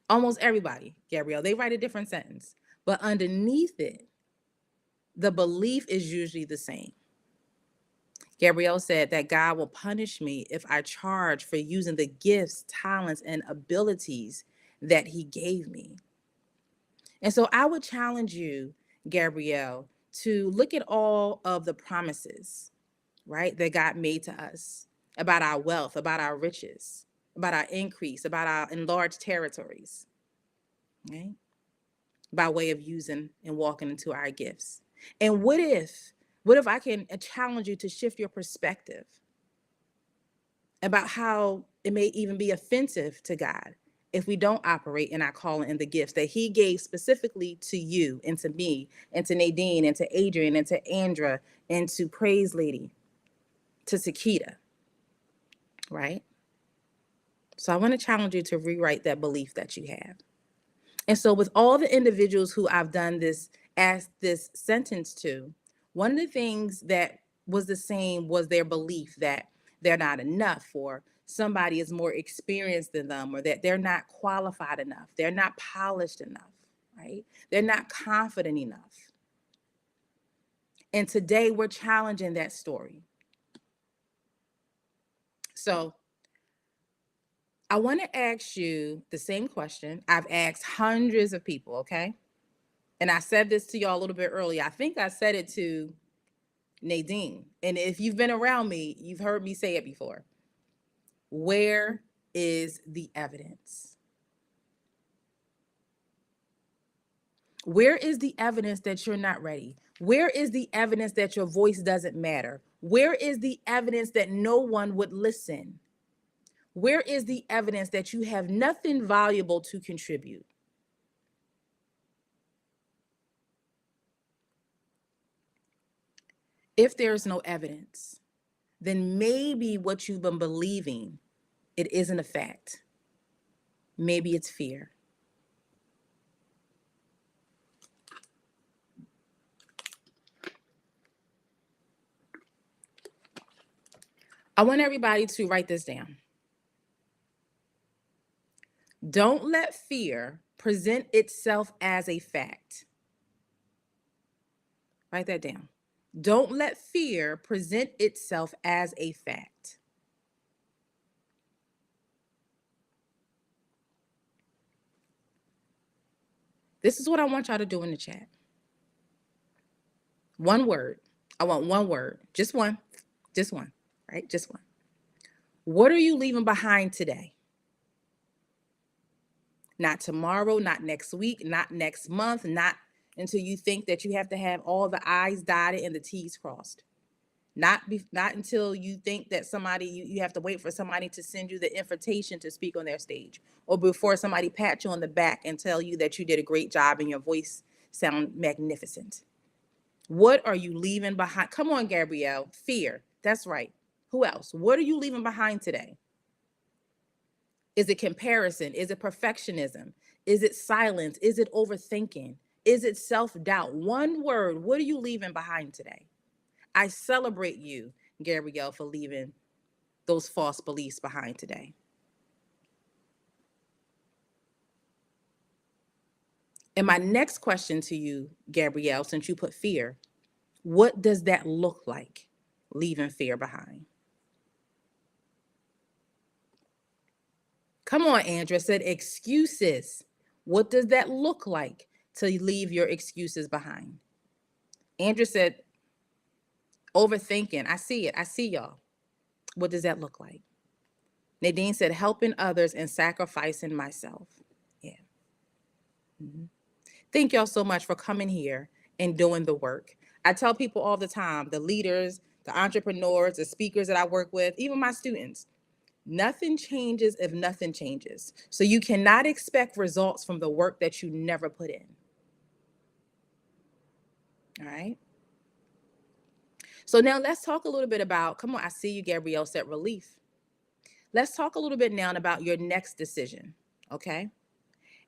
Almost everybody, Gabrielle, they write a different sentence. But underneath it, the belief is usually the same. Gabrielle said that God will punish me if I charge for using the gifts, talents, and abilities that he gave me. And so I would challenge you, Gabrielle, to look at all of the promises, right, that God made to us about our wealth, about our riches, about our increase, about our enlarged territories, right, by way of using and walking into our gifts. And what if I can challenge you to shift your perspective about how it may even be offensive to God if we don't operate in our calling and the gifts that he gave specifically to you and to me and to Nadine and to Adrian and to Andra and to Praise Lady, to Sakita, right? So I want to challenge you to rewrite that belief that you have. And so with all the individuals who I've done this, asked this sentence to, one of the things that was the same was their belief that they're not enough, or somebody is more experienced than them, or that they're not qualified enough. They're not polished enough, right? They're not confident enough. And today we're challenging that story. So I want to ask you the same question I've asked hundreds of people, okay? And I said this to y'all a little bit earlier. I think I said it to Nadine. And if you've been around me, you've heard me say it before. Where is the evidence? Where is the evidence that you're not ready? Where is the evidence that your voice doesn't matter? Where is the evidence that no one would listen? Where is the evidence that you have nothing valuable to contribute? If there is no evidence, then maybe what you've been believing, it isn't a fact. Maybe it's fear. I want everybody to write this down. Don't let fear present itself as a fact. Write that down. Don't let fear present itself as a fact. This is what I want y'all to do in the chat. One word. I want one word. Just one, right? Just one. What are you leaving behind today? Not tomorrow, not next week, not next month, not until you think that you have to have all the I's dotted and the T's crossed. Not until you think that you have to wait for somebody to send you the invitation to speak on their stage, or before somebody pat you on the back and tell you that you did a great job and your voice sound magnificent. What are you leaving behind? Come on, Gabrielle. Fear. That's right. Who else? What are you leaving behind today? Is it comparison? Is it perfectionism? Is it silence? Is it overthinking? Is it self-doubt? One word. What are you leaving behind today? I celebrate you, Gabrielle, for leaving those false beliefs behind today. And my next question to you, Gabrielle, since you put fear, what does that look like, leaving fear behind? Come on, Andrea said excuses. What does that look like to leave your excuses behind? Andrea said overthinking. I see it. I see y'all. What does that look like? Nadine said helping others and sacrificing myself. Yeah. Mm-hmm. Thank y'all so much for coming here and doing the work. I tell people all the time, the leaders, the entrepreneurs, the speakers that I work with, even my students, nothing changes if nothing changes. So you cannot expect results from the work that you never put in. All right. So now let's talk a little bit about, come on, I see you, Gabrielle said relief. Let's talk a little bit now about your next decision. Okay.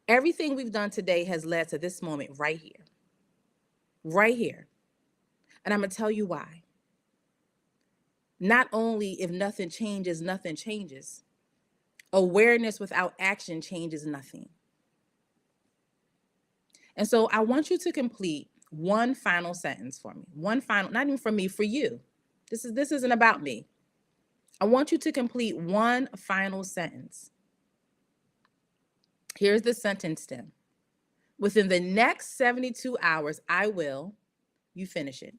Everything we've done today has led to this moment right here. Right here. And I'm going to tell you why. Not only if nothing changes, nothing changes. Awareness without action changes nothing. And so I want you to complete one final sentence for me. One final, not even for me, for you. This isn't about me. I want you to complete one final sentence. Here's the sentence stem. Within the next 72 hours, I will, you finish it.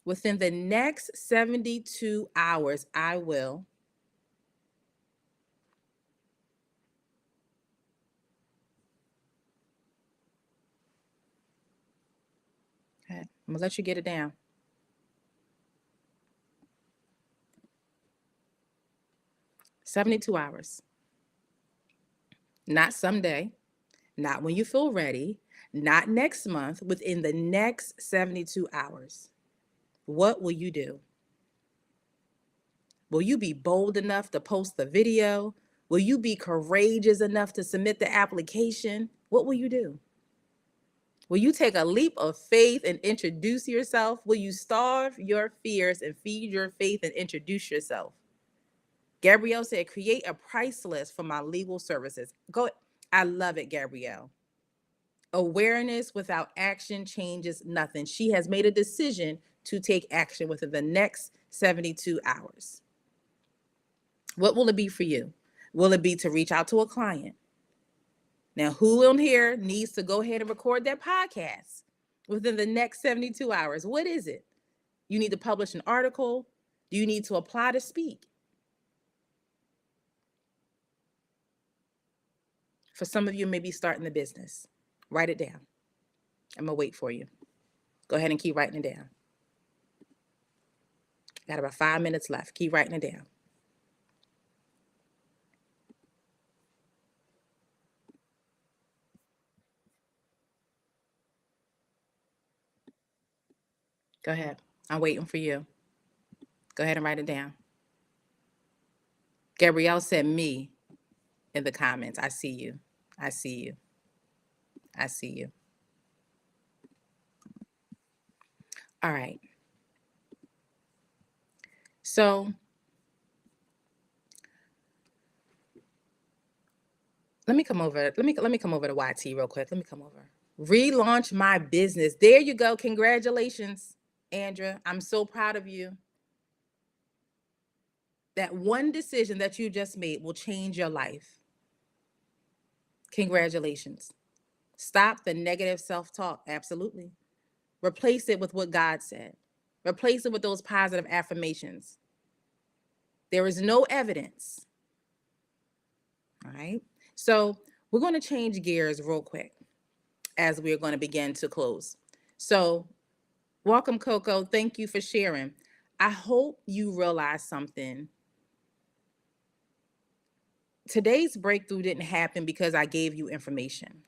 Within the next 72 hours, I will. Okay, I'm gonna let you get it down. "72 hours. Not someday, not when you feel ready, not next month, within the next 72 hours. What will you do? Will you be bold enough to post the video? Will you be courageous enough to submit the application? What will you do? Will you take a leap of faith and introduce yourself? Will you starve your fears and feed your faith and introduce yourself? Gabrielle said, create a price list for my legal services. Go. I love it, Gabrielle. Awareness without action changes nothing. She has made a decision to take action within the next 72 hours. What will it be for you? Will it be to reach out to a client? Now, who on here needs to go ahead and record their podcast within the next 72 hours? What is it? You need to publish an article? Do you need to apply to speak? For some of you, maybe starting the business. Write it down. I'm gonna wait for you. Go ahead and keep writing it down. Got about 5 minutes left. Keep writing it down. Go ahead. I'm waiting for you. Go ahead and write it down. Gabrielle said me in the comments. I see you. I see you. I see you. All right. So let me come over. Let me come over to YT real quick. Let me come over. Relaunch my business. There you go. Congratulations, Andrea. I'm so proud of you. That one decision that you just made will change your life. Congratulations. Stop the negative self-talk. Absolutely. Replace it with what God said. Replace it with those positive affirmations. There is no evidence. All right. So we're going to change gears real quick as we're going to begin to close. So welcome, Coco. Thank you for sharing. I hope you realize something. Today's breakthrough didn't happen because I gave you information.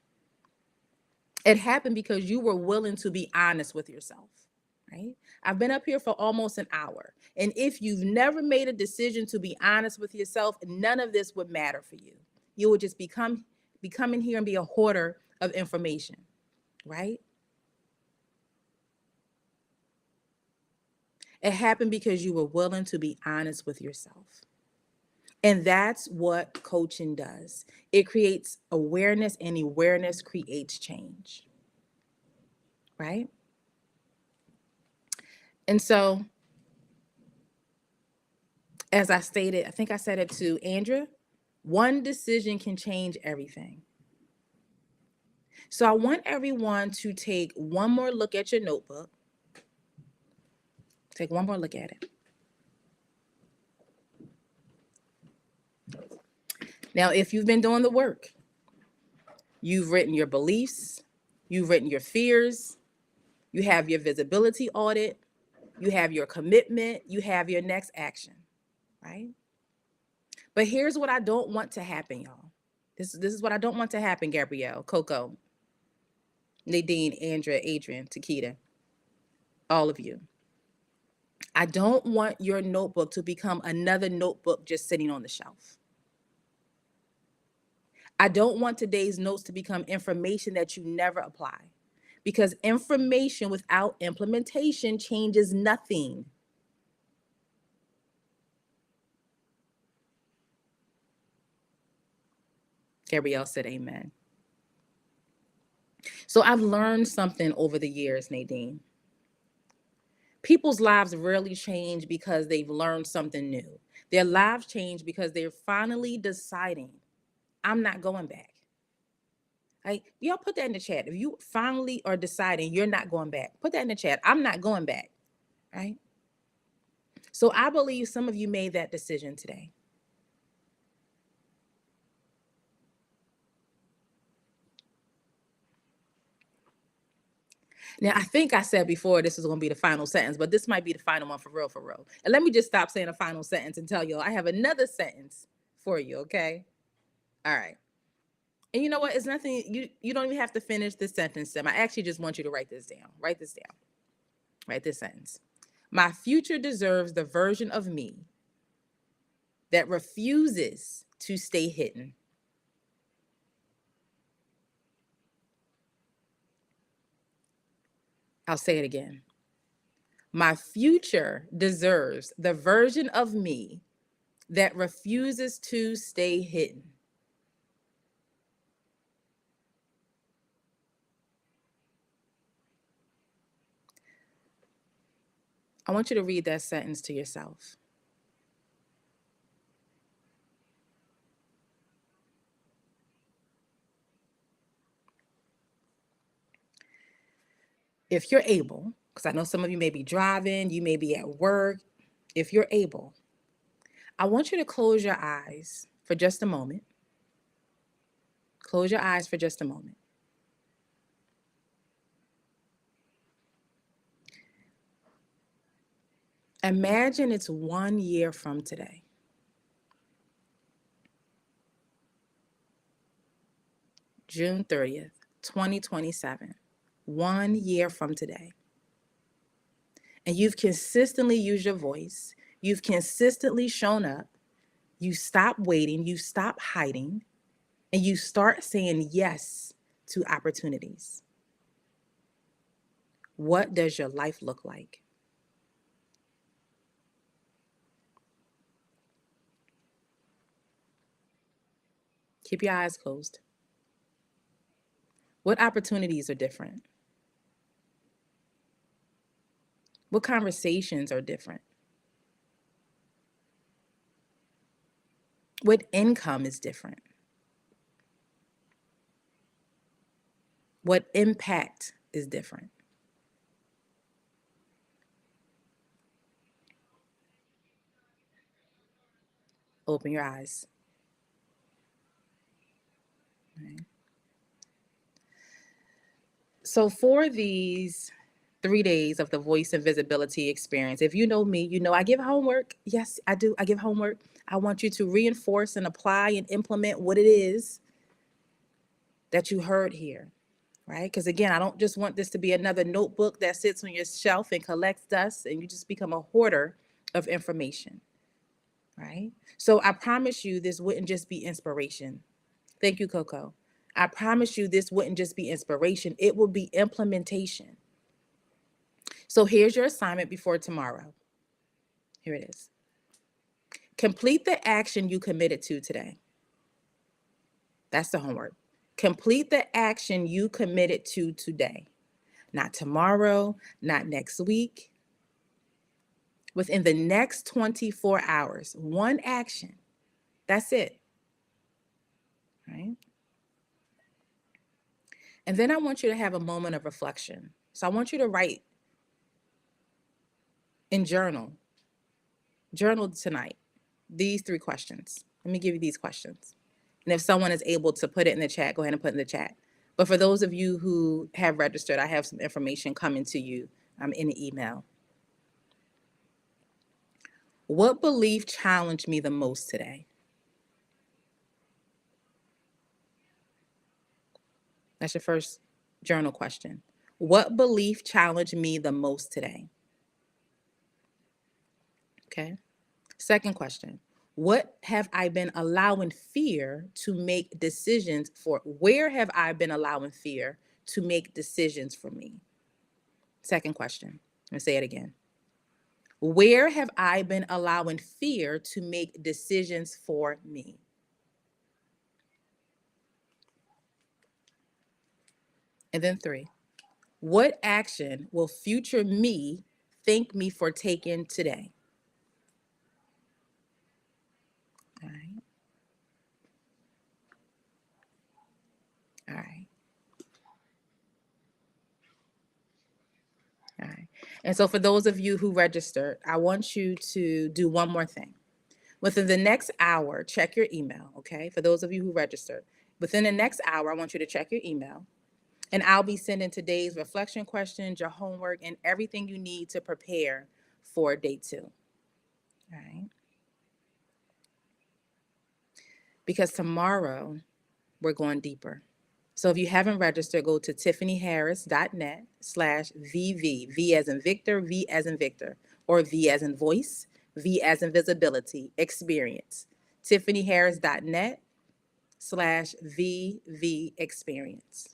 It happened because you were willing to be honest with yourself, right? I've been up here for almost an hour. And if you've never made a decision to be honest with yourself, none of this would matter for you. You would just be coming here and be a hoarder of information, right? It happened because you were willing to be honest with yourself. And that's what coaching does. It creates awareness, and awareness creates change, right? And so, as I stated, I think I said it to Andrea, one decision can change everything. So I want everyone to take one more look at your notebook. Take one more look at it. Now, if you've been doing the work, you've written your beliefs, you've written your fears, you have your visibility audit, you have your commitment, you have your next action, right? But here's what I don't want to happen, y'all. This is what I don't want to happen, Gabrielle, Coco, Nadine, Andrea, Adrian, Takita, all of you. I don't want your notebook to become another notebook just sitting on the shelf. I don't want today's notes to become information that you never apply, because information without implementation changes nothing. Gabrielle said amen. So I've learned something over the years, Nadine. People's lives rarely change because they've learned something new. Their lives change because they're finally deciding, I'm not going back. Like, y'all put that in the chat. If you finally are deciding you're not going back, put that in the chat. I'm not going back, right? So I believe some of you made that decision today. Now, I think I said before this was going to be the final sentence, but this might be the final one for real, for real. And let me just stop saying a final sentence and tell you I have another sentence for you, okay? All right. And you know what? It's nothing, you don't even have to finish this sentence, Sam. I actually just want you to write this down. Write this down. Write this sentence. My future deserves the version of me that refuses to stay hidden. I'll say it again. My future deserves the version of me that refuses to stay hidden. I want you to read that sentence to yourself. If you're able, because I know some of you may be driving, you may be at work. If you're able, I want you to close your eyes for just a moment. Close your eyes for just a moment. Imagine it's 1 year from today. June 30th, 2027. 1 year from today. And you've consistently used your voice. You've consistently shown up. You stop waiting. You stop hiding. And you start saying yes to opportunities. What does your life look like? Keep your eyes closed. What opportunities are different? What conversations are different? What income is different? What impact is different? Open your eyes. Okay. So for these 3 days of the voice and visibility experience, if you know me, you know I give homework. Yes, I do. I give homework. I want you to reinforce and apply and implement what it is that you heard here, right? Because again, I don't just want this to be another notebook that sits on your shelf and collects dust and you just become a hoarder of information, right? So I promise you this wouldn't just be inspiration. Thank you, Coco. I promise you this wouldn't just be inspiration, it will be implementation. So here's your assignment before tomorrow. Here it is. Complete the action you committed to today. That's the homework. Complete the action you committed to today. Not tomorrow, not next week. Within the next 24 hours, one action. That's it. Right? And then I want you to have a moment of reflection. So I want you to write and journal tonight these 3 questions. Let me give you these questions. And if someone is able to put it in the chat, go ahead and put it in the chat. But for those of you who have registered, I have some information coming to you in an email. What belief challenged me the most today? That's your first journal question. What belief challenged me the most today? Okay. Second question. What have I been allowing fear to make decisions for? Where have I been allowing fear to make decisions for me? Second question. Let me say it again. Where have I been allowing fear to make decisions for me? And then 3, what action will future me thank me for taking today? All right. All right. All right. And so for those of you who registered, I want you to do one more thing. Within the next hour, check your email, okay? For those of you who registered, within the next hour, I want you to check your email. And I'll be sending today's reflection questions, your homework, and everything you need to prepare for day 2. All right? Because tomorrow, we're going deeper. So if you haven't registered, go to tiffanyharris.net/VV, V as in Victor, V as in Victor, or V as in voice, V as in visibility, experience. tiffanyharris.net/VV experience.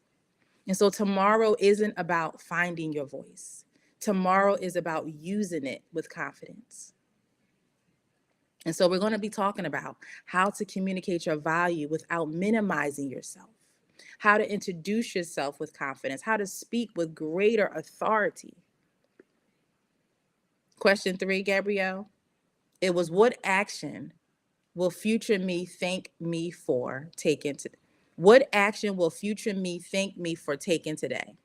And so tomorrow isn't about finding your voice. Tomorrow is about using it with confidence. And so we're going to be talking about how to communicate your value without minimizing yourself, how to introduce yourself with confidence, how to speak with greater authority. Question 3, Gabrielle, it was what action will future me thank me for taking today? What action will future me thank me for taking today?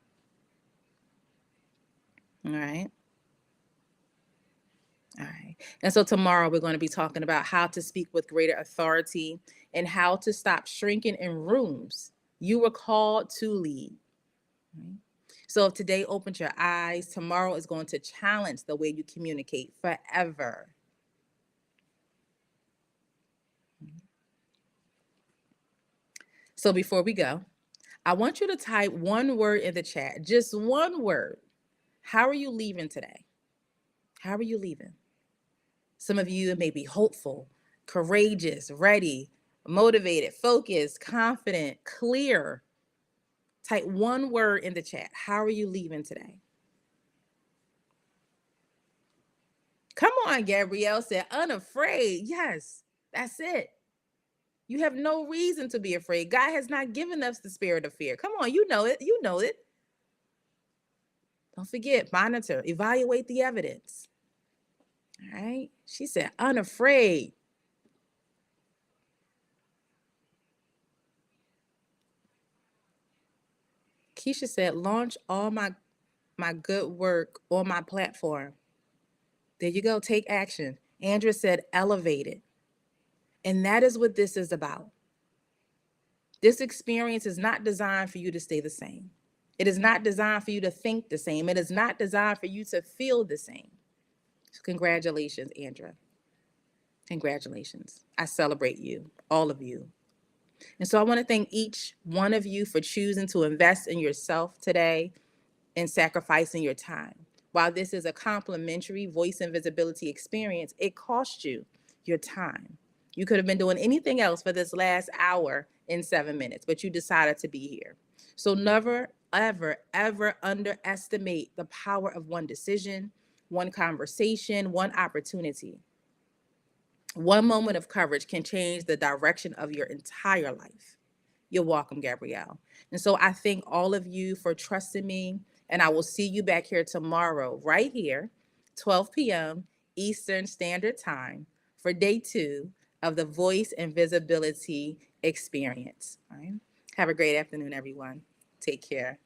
All right. All right. And so tomorrow we're going to be talking about how to speak with greater authority and how to stop shrinking in rooms you were called to lead. So if today opened your eyes, tomorrow is going to challenge the way you communicate forever. So before we go, I want you to type one word in the chat, just one word. How are you leaving today? How are you leaving? Some of you may be hopeful, courageous, ready, motivated, focused, confident, clear. Type one word in the chat. How are you leaving today? Come on, Gabrielle said, unafraid. Yes, that's it. You have no reason to be afraid. God has not given us the spirit of fear. Come on, you know it. You know it. Don't forget, monitor, evaluate the evidence. All right. She said, unafraid. Keisha said, launch all my good work on my platform. There you go. Take action. Andrea said, elevate it. And that is what this is about. This experience is not designed for you to stay the same. It is not designed for you to think the same. It is not designed for you to feel the same. So congratulations, Andrea. Congratulations. I celebrate you, all of you. And so I want to thank each one of you for choosing to invest in yourself today and sacrificing your time. While this is a complimentary voice and visibility experience, it costs you your time. You could have been doing anything else for this last hour in 7 minutes, but you decided to be here. So never, ever, ever underestimate the power of one decision, one conversation, one opportunity. One moment of courage can change the direction of your entire life. You're welcome, Gabrielle. And so I thank all of you for trusting me, and I will see you back here tomorrow, right here, 12 p.m. Eastern Standard Time for day 2 of the Voice and Visibility Experience. All right. Have a great afternoon, everyone. Take care.